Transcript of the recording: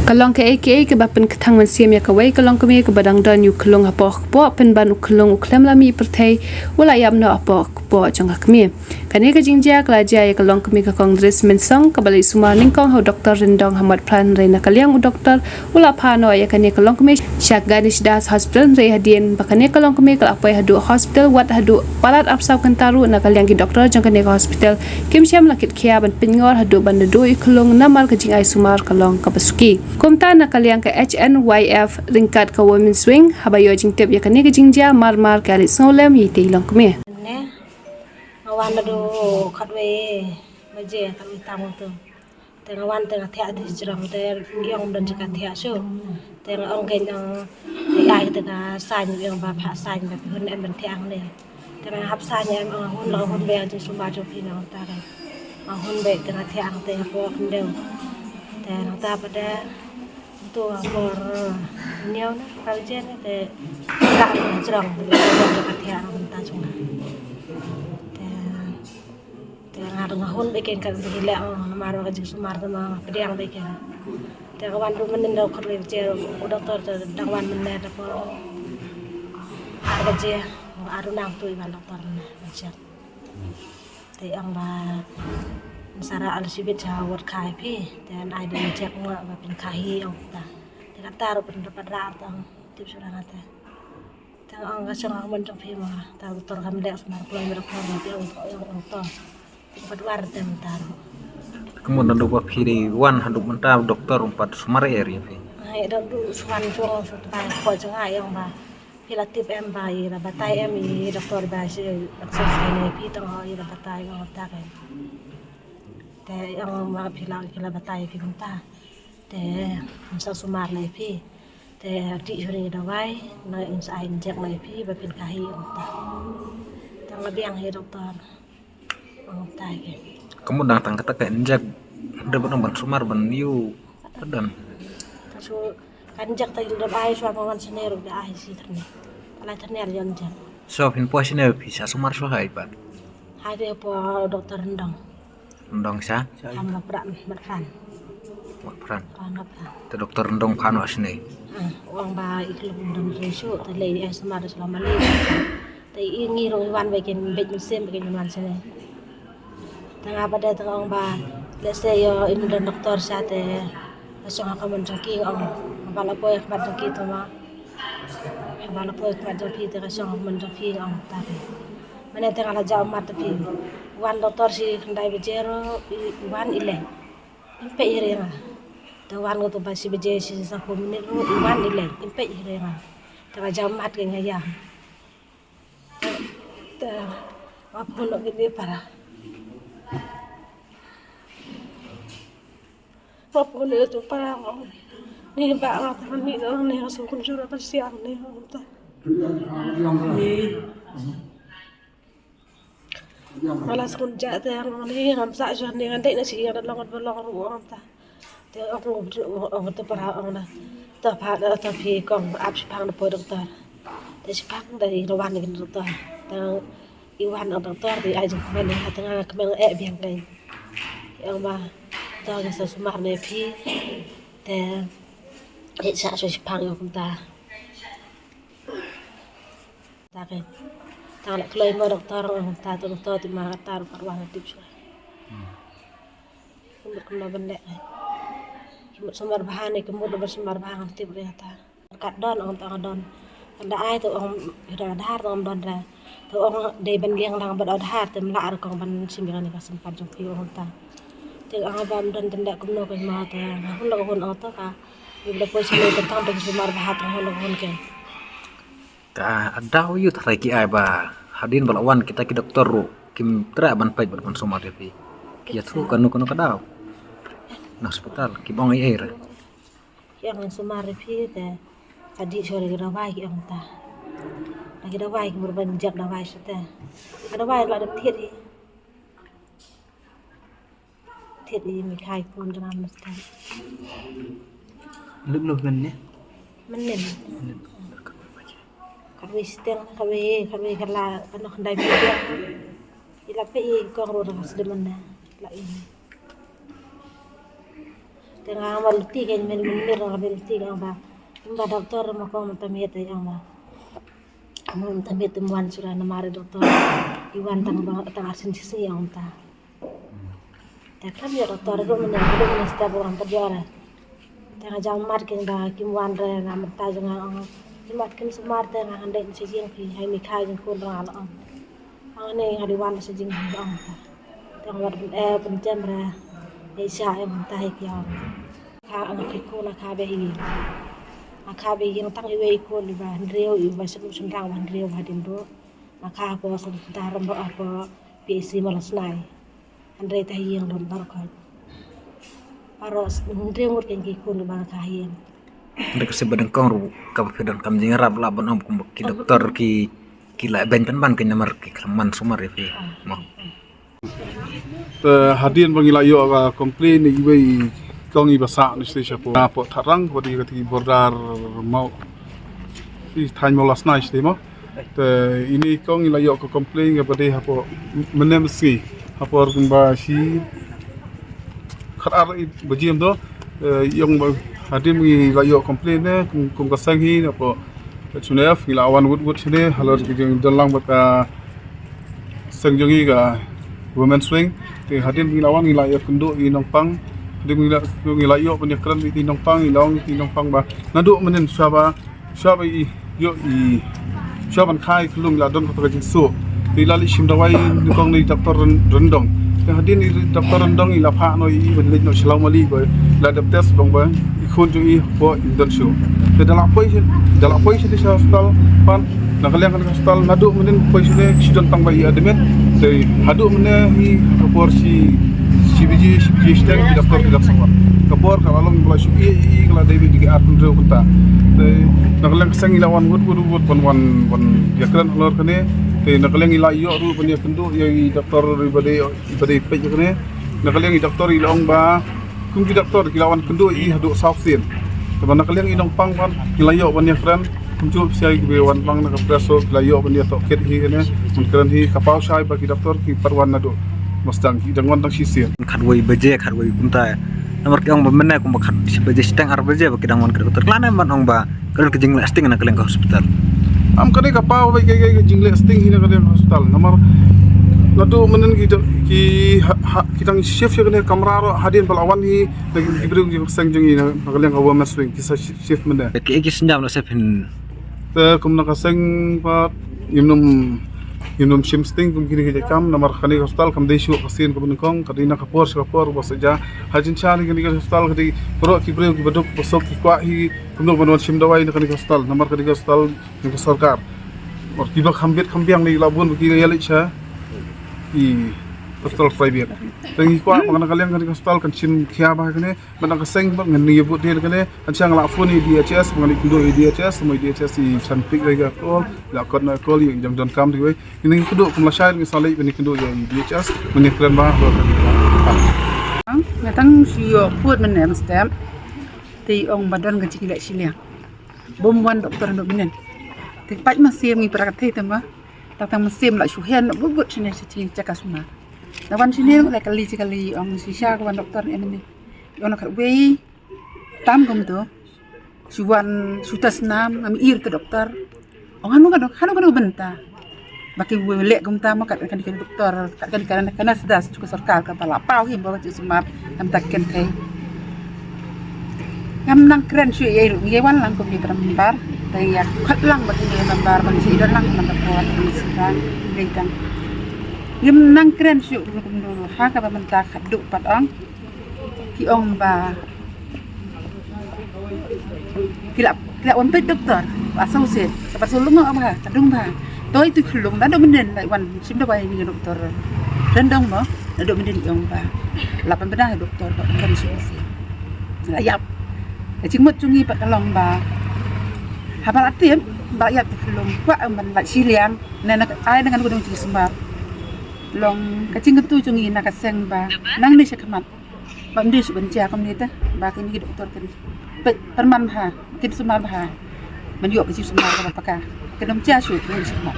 Kalong ke aka ke bapen ketang mensiam ya kawai kalong kami ke badang dan yu kelong apa po pen ban ukelong uklem lami pertai wala yam no apa po jangka kami kani ke jingja kelaja ya kalong kami ke kongres mensong ke balai suma ningkong ho doktor rendong Hamad Pran reina kaliang u doktor wala pano ya kani kalong kami syak ganis das hospital re hadien bakani kalong kami ke apa hadu hospital wat hadu palat apsau kentaru na kaliang ki doktor jangka ne hospital kim syam lakit kia ban pingor hadu ban do ikelong namal ke jingai sumar kalong ke basuki Kumta na kaliang ke HNYF ringkat ke Women's Wing habayo jing tip ya kani ke jingja mar ke alit solem yite ilong keme. Ne awan do kadwe maje kami tamu tu. Tengah wan tengah tiak di jerang ter yang dan jika tiak so. Tengah orang yang ai tengah san yang bapa san bapa hun em ben tiang le. Tengah hap san em hun lo hun be je sumba jo pina ta kan. Hun be tengah tiang tengah po kendeu. Tengah ta pada tu bor niau na kaljen te tak jerang jika tiak ta cuma. Tengah ngahun bikin kan bila maro ka jik sumar ma pediang bikin tengah wan du menen do khol je doktor dangwan menen da po arba je aru nang tu iban doktor na macam te ang ba sara al sibit jawat khai pi dan ai den jek ma ba pin khai ong ta te kata ro pin dapat ra tang tip sura ngata tengah ang gasang ang men jong pi ma ta doktor kam lek sumar pulai mer ko ti ong to Padwar tentar. Kemudian dua piri wan haduk mentah dokter umpat sumare area fi. Ai do du suan suang so ta ko janga yang ba. Pilatip em ba ira batai em i doktor ba si akses kene pi tang ho ira batai ngo ta kan. Te yang ma pila kila batai pi kunta. Te sa sumar nei pi. Te di huri da wai na insai injek nei pi ba pin kahi ta. Tang biang he doktor. Kamu datang kata ke injak dapat nomor sumar ban yu padan. So kanjak tadi udah baik suami wan seneru udah ahi sih ternyata. Kalau ternyata yang jam. So pin puasine bisa sumar so hai pad. Ada po dokter rendang. Rendong sa? Sama peran berperan. Peran. Peran. Te dokter rendong pano asne. Uang ba iklim rendang resu terlei semar selama ni. Tapi ini wan bikin musim bikin wan sene. Tengah pada tengah ba let's say yo ini dan doktor sate langsung akan menjangki bala poy kemat jangki tu ma bala poy kemat jangki tu langsung menjangki tadi mana tengah la jauh mat tapi wan doktor si kendai bejero wan ile impe irenga tu wan go tu basi beje si 10 minit wan ile impe irenga tengah jauh mat ke ngaya te apa nak gede para Apa ni tu parang ni ba ang ni ni so kun jura pa siang ni ta. Malas kun jate ang ni ham sa so ni ngante na siya long ru ta. Te aku tu para ang na ta pa ta pi kong ap pang po doktor. Te pang dari rawan ni doktor. Ta iwan ang doktor di ai jeng men ha tengah kemeng biang kai. Yang ba ta ga sa sumar ne pi te sa so pang yo ta ta ke ta la kloi mo doktor ta to doktor ti ma ta ro parwa tip so kumur bende kumur sumar bahan ni kumur do sumar bahan tip re ta kat don on ta don ada ai to on ida dar on don ra to on de ben liang lang bad har tem la ar kong ban simbiran ni ka sempat jong pi on ta te ang ban dan tindak kumno ke mata hun lo hun auto ka bila po sila tentang dengan sumar bahat hun ke Ta ada yu tariki ai ba hadin balawan kita ki dokter ru kim tra ban pai ban sumar fi. Kia tu kanu kadau. Na hospital ki bong ai air. yang sumar fi te tadi sore kita wai ki ang ta lagi dah wai berban jak dah wai sete ada wai la ada thiệt đi mình khai phun cho nam mesti Lug gần nhé. menen kami steng kami kala ano kandai media ila pe ko ro ras de mana la ini tengah maluti kan mir orang maluti kan ba doktor mau kau mentamit yang ba mau mentamit temuan surah namari doktor Iwan tang arsin sisi yang ta takkan ya doktor itu menyambut setiap orang terjuara tengah jam markin ba kimwan re namar ta jangan Imat kim semar tengah andai sejing pi hai mikai jeng kun orang ang ne hadiwan sejing ang ta tengah pencam ra Isya yang tahi kiam ka ang kiko na ka behi akabe yang tang iwe ko liba ndreo iba sunu sundang wan ndreo hadin do maka apa sun daram ba apa PC malas nai andre tahi yang don dar ka paros ndreo ngur ken kiko liba ka hien Ndek sebedeng kong ru kapedan kam jing rab la bon am kum ki doktor ki la ben ban ke namar ki man sumar fi mo hadian bang ila yo komplain iwe kong iba sa ni station po po tharang ko di kati bordar mau i thain mo last night mo ini kong ila yo ko complain ga bade hapo menem si hapo kumba si kharar bajim do yung hadian bang ila yo complain ne kum ka sang hi hapo chunef ila wan wood chine halor ki jeng dalang baka sang jongi ga women swing te hadin ngilawan ngilaya kendo inong pang hadin ngilayo punya kran inong pang ilong inong pang ba nadu menen syaba i yo i syaban khai kulung la don ko ka jinsu dilali sim dawai nikong ni doktor rendong te hadin ni doktor rendong ila pha no i ben no selaw mali go la dab test bang ba ikhon jo i po indon show te dala poi di hospital pan nakaliang kan hospital nadu menen poi sine sidon tang bai ademen te hadu mene hi kapor si biji steng di doktor semua kapor kalalong mulai suki i kala dewi di atun reu kunta te nakaliang sang ilawan wud wan yakran lor kene te nakaliang ila yo ru punya kendu yang doktor ibade pe kene nakaliang doktor ilong ba kung doktor kilawan kendu i hadu south sin te nakaliang inong pang pan ilayo ban yakran kuncup siai ke wan pang nak preso layo ban dia toket hi kene mungkin hi kapau sai bagi doktor ki parwan nado mustang ki dangon tang sisian khadwai beje khadwai kunta nomor ki ong bemene kum khat beje steng ar beje baki dangon ke doktor klane man ong ba keren ke jingle sting na keleng ke hospital am kane kapau bai ke jingle sting hi na ke hospital nomor nado menen ki kitang shift kene kamera ro hadin balawan hi lagi dibru ki sang jengi na keleng awa maswing ki shift mena ki senjam no sepin kum nakaseng pa yumnum shimsting kum kini ke kam namar khani hospital kam desu kasin kum kong kadina kapor bos ja hajin chani kini ke hospital kadi pro ki breu ki baduk bosok ki kwa hi kum no banwan shim dawai kani hospital namar kadi hospital ni sarkar or ki bak khambiang ni labun ki yali cha i hospital private tengi kwa mangana kaliang kani hospital kan sim khia ba kene manang kaseng ba ngani bu dia kene kan chang la phone di DHS mangani kindo DHS mo DHS i sanpik rega call la kod na call yang jam don kam diwe ini kudo kum la shair ngi salai bani kindo ya DHS meni kran ba ro kan ngatang siyo food men nem stem ti ong badan ga chikile silia bom wan doktor ndo binen ti pat masim ngi prakate tama tatang masim la shuhen bubut sine sichi chakasuma Nawan sini like kali ong sisya kawan doktor ini yon nak wei tam gum tu suwan sutas nam kami ir ke doktor ong hanu kan benta baki lek gum tam kat kan doktor kat kan sedas juga sarkar ka pala pau him bawa smart am takken thai ngam nang kren syu ye wan lang kum di perembar tai ya khat lang baki ni membar baki si dan lang membar ni sidan ngidang Gim nang keren syuk dulu ha ka mentah kaduk pat ong ki ong ba kila on doktor asal se apa sulung ong ba kadung ba toi tu khulung da do menen lai wan sim da bai ni doktor rendong mo da do menen ong ba lapan bedah doktor kan se la yap chingmot chungi pat kalong ba ha ba atiem ba yap khulung kwa man la silian nena ai dengan gunung cismar long kacing ketu cungi nak kaseng ba nang ni sekamat bam di sebenja kam ni ta ba kini doktor kini perman ha kin sumar ba man yo ke sumar ba pakah kenom cia su ni sekamat